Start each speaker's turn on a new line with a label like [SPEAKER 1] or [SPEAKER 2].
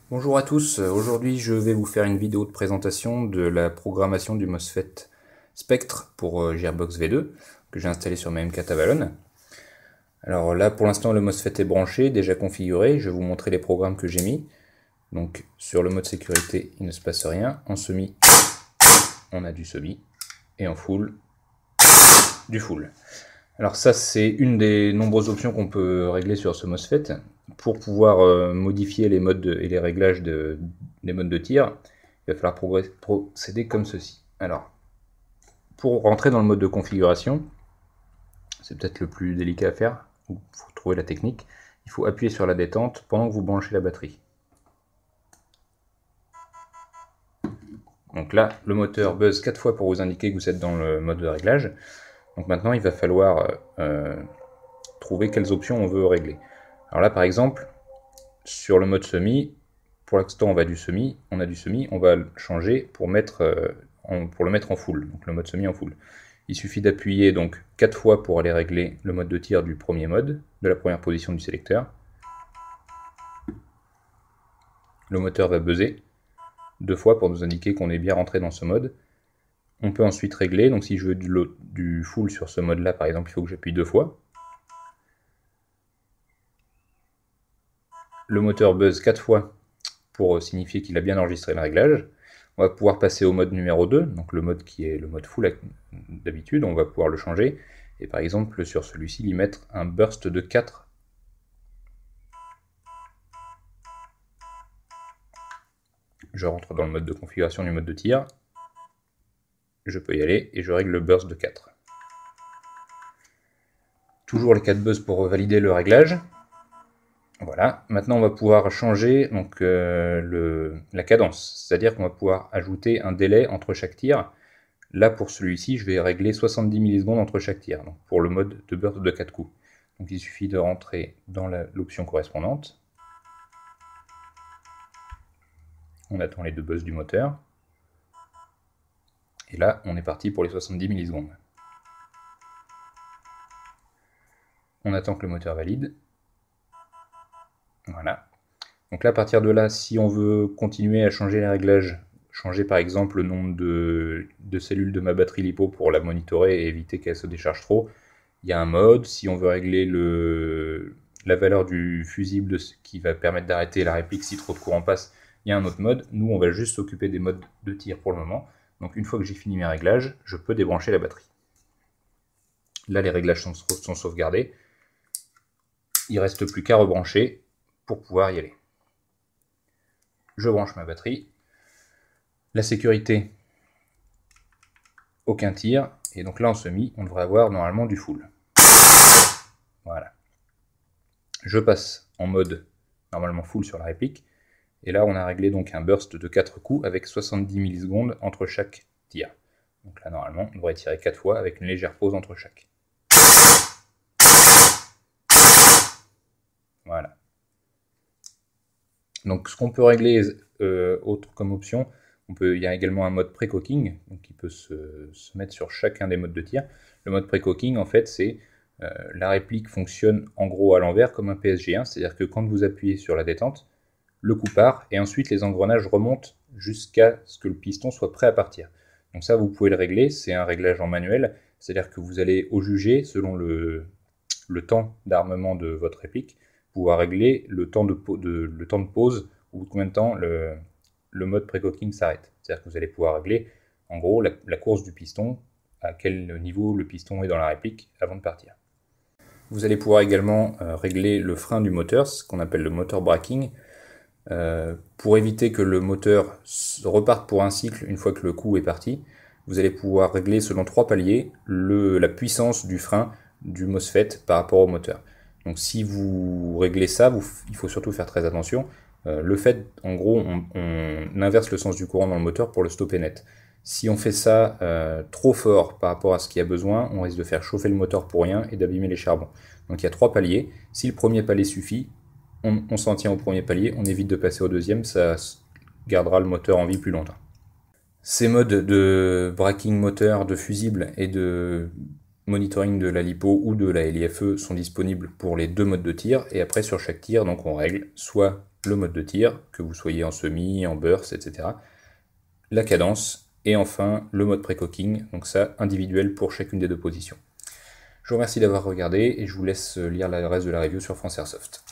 [SPEAKER 1] Bonjour à tous, aujourd'hui je vais vous faire une vidéo de présentation de la programmation du MOSFET Spectre pour Gearbox V2 que j'ai installé sur ma M4 Avalon. Alors là pour l'instant le MOSFET est branché, déjà configuré, je vais vous montrer les programmes que j'ai mis. Donc sur le mode sécurité il ne se passe rien, en semi on a du semi et en full du full. Alors ça c'est une des nombreuses options qu'on peut régler sur ce MOSFET. Pour pouvoir modifier les modes et les réglages des modes de tir, il va falloir procéder comme ceci. Alors, pour rentrer dans le mode de configuration, c'est peut-être le plus délicat à faire, il faut trouver la technique, il faut appuyer sur la détente pendant que vous branchez la batterie. Donc là, le moteur buzz 4 fois pour vous indiquer que vous êtes dans le mode de réglage. Donc maintenant, il va falloir trouver quelles options on veut régler. Alors là, par exemple, sur le mode semi, pour l'instant on a du semi, on va le changer pour le mettre en full, donc le mode semi en full. Il suffit d'appuyer donc 4 fois pour aller régler le mode de tir du premier mode, de la première position du sélecteur. Le moteur va buzzer 2 fois pour nous indiquer qu'on est bien rentré dans ce mode. On peut ensuite régler, donc si je veux du full sur ce mode là par exemple, il faut que j'appuie 2 fois. Le moteur buzz 4 fois pour signifier qu'il a bien enregistré le réglage. On va pouvoir passer au mode numéro 2, donc le mode qui est le mode full d'habitude, on va pouvoir le changer, et par exemple sur celui-ci, y mettre un burst de 4. Je rentre dans le mode de configuration du mode de tir, je peux y aller, et je règle le burst de 4. Toujours les 4 buzz pour valider le réglage. Voilà, maintenant on va pouvoir changer donc, la cadence, c'est-à-dire qu'on va pouvoir ajouter un délai entre chaque tir. Là pour celui-ci, je vais régler 70 millisecondes entre chaque tir, donc pour le mode de burst de 4 coups. Donc il suffit de rentrer dans l'option correspondante. On attend les 2 buzz du moteur. Et là, on est parti pour les 70 millisecondes. On attend que le moteur valide. Voilà. Donc là, à partir de là, si on veut continuer à changer les réglages, changer par exemple le nombre de cellules de ma batterie LiPo pour la monitorer et éviter qu'elle se décharge trop, il y a un mode. Si on veut régler la valeur du fusible qui va permettre d'arrêter la réplique si trop de courant passe, il y a un autre mode. Nous, on va juste s'occuper des modes de tir pour le moment. Donc une fois que j'ai fini mes réglages, je peux débrancher la batterie. Là, les réglages sont sauvegardés. Il ne reste plus qu'à rebrancher pour pouvoir y aller. Je branche ma batterie. La sécurité, aucun tir. Et donc là, en semi, on devrait avoir normalement du full. Voilà. Je passe en mode normalement full sur la réplique. Et là, on a réglé donc un burst de 4 coups avec 70 millisecondes entre chaque tir. Donc là, normalement, on devrait tirer 4 fois avec une légère pause entre chaque. Voilà. Donc ce qu'on peut régler autre comme option, il y a également un mode pré-cocking, qui peut se mettre sur chacun des modes de tir. Le mode pré-cocking, en fait, c'est la réplique fonctionne en gros à l'envers comme un PSG1, c'est-à-dire que quand vous appuyez sur la détente, le coup part, et ensuite les engrenages remontent jusqu'à ce que le piston soit prêt à partir. Donc ça, vous pouvez le régler, c'est un réglage en manuel, c'est-à-dire que vous allez au jugé, selon le temps d'armement de votre réplique, pouvoir régler le temps de pause, ou combien de temps le mode pré-cocking s'arrête. C'est-à-dire que vous allez pouvoir régler, en gros, la course du piston, à quel niveau le piston est dans la réplique avant de partir. Vous allez pouvoir également régler le frein du moteur, ce qu'on appelle le motor braking, pour éviter que le moteur reparte pour un cycle une fois que le coup est parti. Vous allez pouvoir régler selon 3 paliers la puissance du frein du MOSFET par rapport au moteur. Donc si vous réglez ça, il faut surtout faire très attention. Le fait, en gros, on inverse le sens du courant dans le moteur pour le stopper net. Si on fait ça trop fort par rapport à ce qu'il y a besoin, on risque de faire chauffer le moteur pour rien et d'abîmer les charbons. Donc il y a 3 paliers. Si le premier palier suffit, on s'en tient au premier palier, on évite de passer au deuxième, ça gardera le moteur en vie plus longtemps. Ces modes de braking moteur, de fusible et de monitoring de la LiPo ou de la LiFE sont disponibles pour les 2 modes de tir, et après sur chaque tir, donc on règle soit le mode de tir, que vous soyez en semi, en burst, etc. La cadence, et enfin le mode pré-cocking, donc ça individuel pour chacune des deux positions. Je vous remercie d'avoir regardé et je vous laisse lire le reste de la review sur France Airsoft.